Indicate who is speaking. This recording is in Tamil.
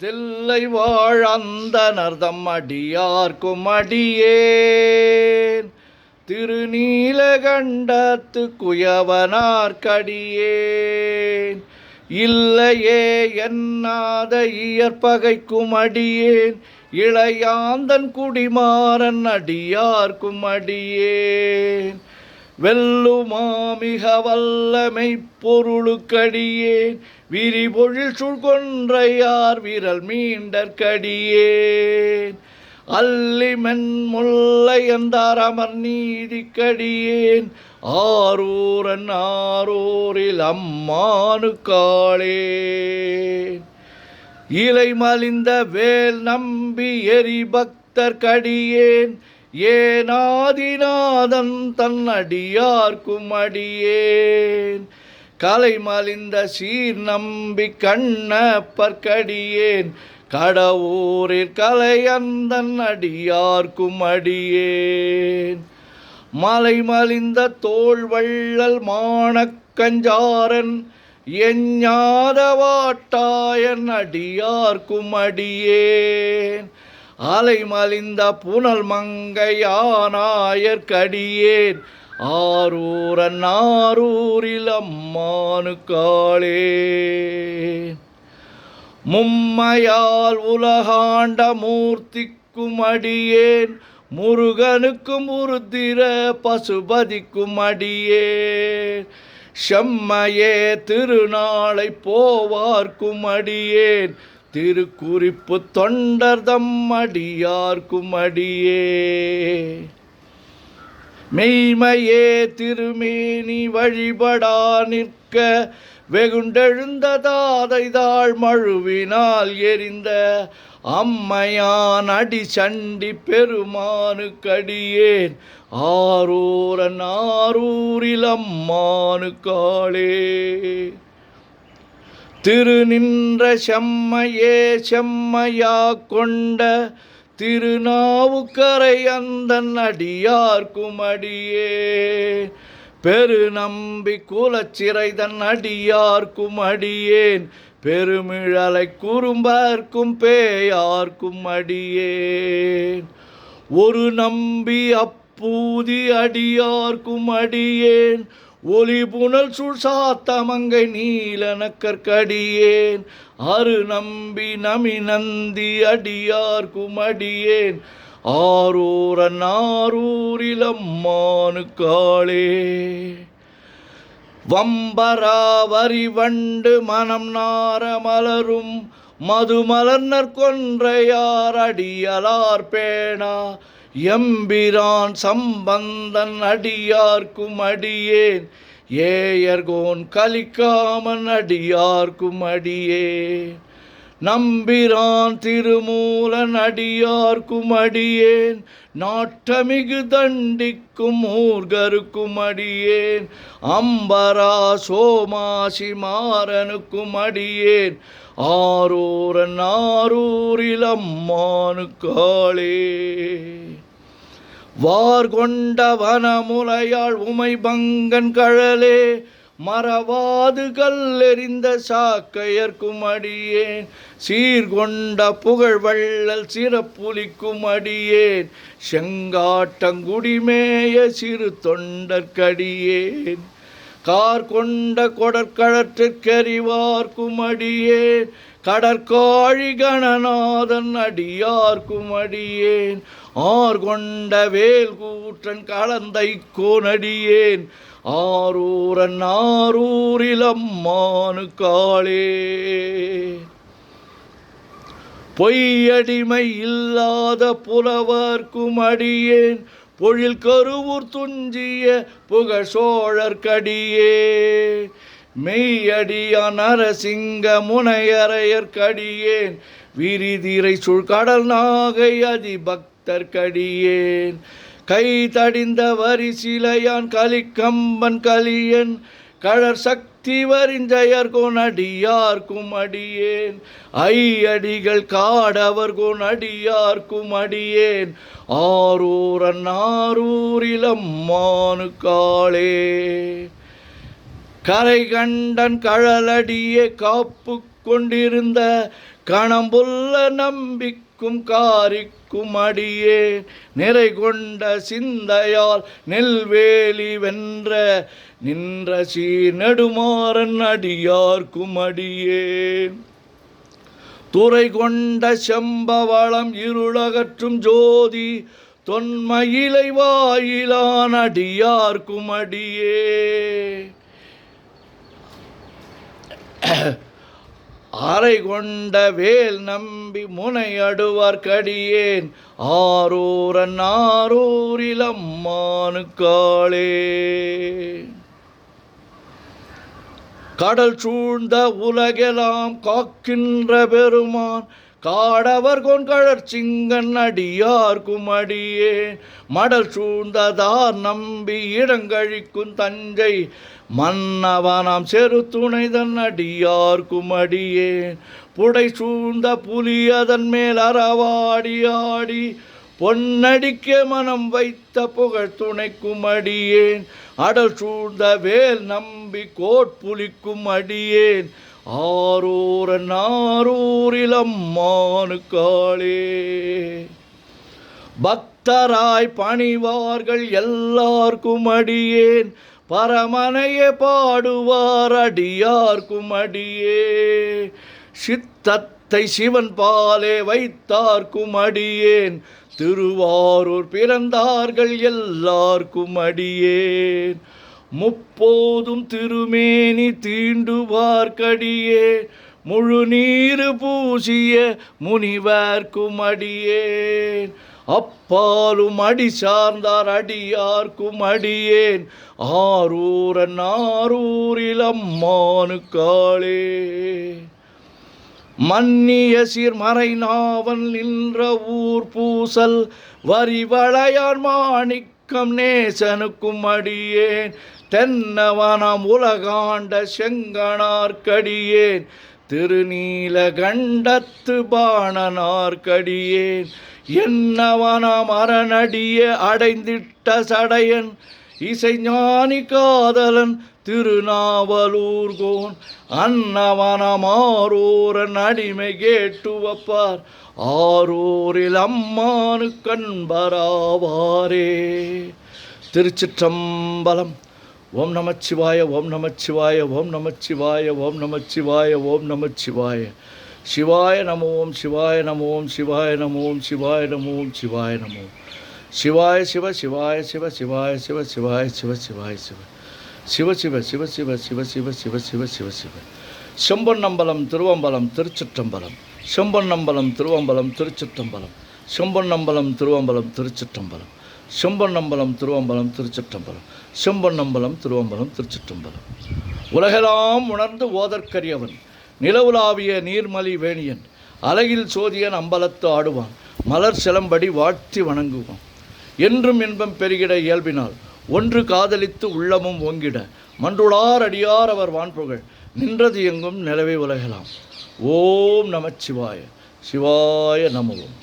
Speaker 1: தில்லை வாழ்ந்த நர்தம் அடியார்க்கும் அடியேன் திருநீலகண்டத்து குயவனார்க்கடியேன் இல்லையே என்னாத இயற்பகைக்கும் அடியேன் இளையாந்தன் குடிமாறன் அடியார்க்கும் அடியேன் வெல்லுமாமிக வல்லமை பொருளுக்கடியேன் விரிபொழில் சுழ்கொன்றையார் விரல் மீண்டற்கடியேன் அல்லிமென் முல்லை என்றார் அமர் நீதிக்கடியேன் ஆரூரன் ஆரூரில் அம்மானுக்காளே இலை மலிந்த வேல் நம்பி எரிபக்தர்க்கடியேன் ஏனாதிநாதன் தன் அடியார்க்கும் அடியேன் கலை மலிந்த சீர் நம்பி கண்ணப்பர்க்கடியேன் கடவுரில் கலையந்தன் அடியார்க்கும் அடியேன் மலை மலிந்த தோள் வள்ளல் மானக்கஞ்சாரன் எஞ்ஞாதவாட்டாயன் அடியார்க்கும் அடியேன் அலை மலிந்த புனல் மங்கையானாயற்கடியேன் ஆரூரன் ஆரூரில் அம்மானுக்காளே மும்மையால் உலகாண்ட மூர்த்திக்கும் அடியேன் முருகனுக்கும் உருத்திர பசுபதிக்கும் அடியேன் செம்மையே திருநாளை போவார்க்கும் அடியேன் திருக்குறிப்பு தொண்டர்தம் அடியார்க்கும் அடியேன் மெய்மையே திருமேனி வழிபடா நிற்க வெகுண்டெழுந்த தாதைதாள் மழுவினால் எரிந்த அம்மையான் அடி சண்டி பெருமானுக்கடியேன் ஆரூரன் ஆரூரில் அம்மானுக்காளே திருநின்ற செம்மையே செம்மையா கொண்ட திருநாவுக்கரை அந்தன் அடியார்க்கும் அடியேன் பெருநம்பி குலச்சிறைதன் அடியார்க்கும் அடியேன் பெருமிழலை குறும்பர்க்கும் பேயார்க்கும் அடியேன் ஒரு நம்பி அப்பூதி அடியார்க்கும் அடியேன் ஒலி புனல் சுழ்சாத்தமங்கை நீலனக்கற்கடியேன் அரு நம்பி நமி நந்தி அடியார்க்கும் அடியேன் ஆரூரன் ஆரூரில் அம்மானுக்காளே வம்பராவரி வண்டு மனம் நார மலரும் மதுமலர்னர் கொன்றையார் அடியலார் பேணா எம்பிரான் சம்பந்தன் அடியார்க்கும் அடியேன் ஏயர்கோன் கலிக்காமன் அடியார்க்கும் அடியேன் நம்பிரான் திருமூலன் அடியார்க்கும் அடியேன் நாட்டமிகு தண்டிக்கும் ஊர்கருக்கும் அடியேன் அம்பரா சோமாசி மாறனுக்கும் அடியேன் ஆரூரன் ஆரூரில் அம்மானுக்காளே வார்கொண்ட வனமுலையாள் உமை பங்கன் கழலே மறவாது கல்லெறிந்த சாக்கையர்க்கும் அடியேன் சீர்கொண்ட புகழ் வள்ளல் சிறப்புலிக்கும் அடியேன் செங்காட்டங்குடிமேய சிறு தொண்டற்கடியேன் கார் கொண்ட கொடற்கழற்றிற்கறிவார்க்கும் அடியேன் கடற்காழி கணநாதன் அடியார்க்கும் அடியேன் ஆர்கொண்ட வேல் கூற்றன் கலந்தை கோனடியேன் ஆரூரன் ஆரூரில் அம்மானுக்காளே பொய்யடிமை இல்லாத புலவர்க்கும் அடியேன் பொழில் கருவூர் துஞ்சிய புகழ் சோழர்க்கடியேன் மெய்யடியா நரசிங்க முனையரையர்க்கடியேன் விரிதிரை சுழ்கடல் நாகை அதிபக்தர்க்கடியேன் கை தடிந்த வரிசிலையான் கலிக்கம்பன் கலியன் கடற் சக்தி வரிஞ்சயர்கோன் அடியார்க்கும் அடியேன் ஐயடிகள் காடவர்கோன் அடியார்க்கும் அடியேன் ஆரூரன் ஆரூரில் அம்மானுக்காளே கரை கண்டன் கழலடியே காப்பு கொண்டிருந்த கணம்புள்ள நம்பிக்கும் காரிக்கும் அடியேன் நிறை கொண்ட சிந்தையால் நெல்வேலி வென்ற நின்ற சீர் நெடுமாறன் அடியார்க்கும் அடியேன் துறை கொண்ட செம்பவளம் இருளகற்றும் ஜோதி தொன்மயிலை வாயிலான் அடியார்க்கும் அடியே ஆரை கொண்ட வேல் நம்பி முனையடுவார்க்கடியேன் ஆரூரன் ஆரூரில் அம்மானுக்காளே கடல் சூழ்ந்த உலகெல்லாம் காக்கின்ற பெருமான் காடவர் கொன்கழற் சிங்கன் அடியார்க்கும் அடியேன் மடல் சூழ்ந்ததார் நம்பி இடங்கழிக்கும் தஞ்சை மன்னவனாம் செரு துணைதன் அடியார்க்கும் அடியேன் புடை சூழ்ந்த புலியதன் மேல் அறவாடி ஆடி பொன்னடிக்க மனம் வைத்த புகழ் துணைக்கும் அடியேன் அடல் சூழ்ந்த வேல் நம்பி கோட்புலிக்கும் அடியேன் ஆரூரன் ஆரூரில் அம்மானுக்காளே பக்தராய் பணிவார்கள் எல்லார்க்கும் அடியேன் பரமனையே பாடுவார் அடியார்க்கும் அடியே சித்தத்தை சிவன் பாலே வைத்தார்க்கும் அடியேன் திருவாரூர் பிறந்தார்கள் எல்லார்க்கும் அடியேன் முப்போதும் திருமேனி தீண்டுவார்க்கடியே முழு நீரு பூசிய முனிவர்க்கும் அடியேன் அப்பாலும் அடி சார்ந்தார் அடியார்க்கும் அடியேன் ஆரூரன் ஆரூரில் அம்மானுக்காளே மன்னிய சீர்மறை நாவன் நின்ற ஊர் பூசல் வரிவளையான் மாணிக்கம் நேசனுக்கும் அடியேன் தென்னவனாம் உலகாண்ட செங்கனார்க்கடியேன் திருநீலகண்டத்து பாணனார்க்கடியேன் என்னவனாம் அரணடிய அடைந்திட்ட சடையன் இசைஞானி காதலன் திருநாவலூர்கோன் அன்னவனாம் ஆரூரன் அடிமை கேட்டு வப்பார் ஆரூரில் அம்மானு கண்பராவாரே. திருச்சிற்றம்பலம். ஓம் நமச்சிவாய ஓம் நமச்சிவாய ஓம் நமச்சிவாய ஓம் நமச்சிவாய ஓம் நமச்சிவாய. சிவாய நம ஓம் சிவாய நம ஓம் சிவாய நம ஓம் சிவாய நம ஓம் சிவாய நம சிவாய சிவ சிவாய சிவ சிவாய சிவ சிவாய சிவ சிவாய சிவ சிவ சிவ சிவ சிவ சிவ சிவ சிவ சிவ சிவ சிவ. செம்பொன்னம்பலம் திருவம்பலம் திருச்சிற்றம்பலம். செம்பொன்னம்பலம் திருவம்பலம் திருச்சிற்றம்பலம். செம்பொன்னம்பலம் திருவம்பலம் திருச்சிற்றம்பலம். செம்பொன்னம்பலம் திருவம்பலம் திருச்சிற்றம்பலம். செம்பொன்னம்பலம் திருவம்பலம் திருச்சிற்றம்பலம். உலகெல்லாம் உணர்ந்து ஓதற்கரியவன் நிலவுலாவிய நீர்மலி வேணியன் அலகில் சோதியன் அம்பலத்து ஆடுவான் மலர் சிலம்படி வாழ்த்தி வணங்குவான். என்றும் இன்பம் பெருகிட இயல்பினால் ஒன்று காதலித்து உள்ளமும் ஓங்கிட மன்றுளார் அடியார் அவர் வான்புகழ் நின்றது எங்கும் நிலவை உலகலாம். ஓம் நமச்சிவாய. சிவாய நமவோம்.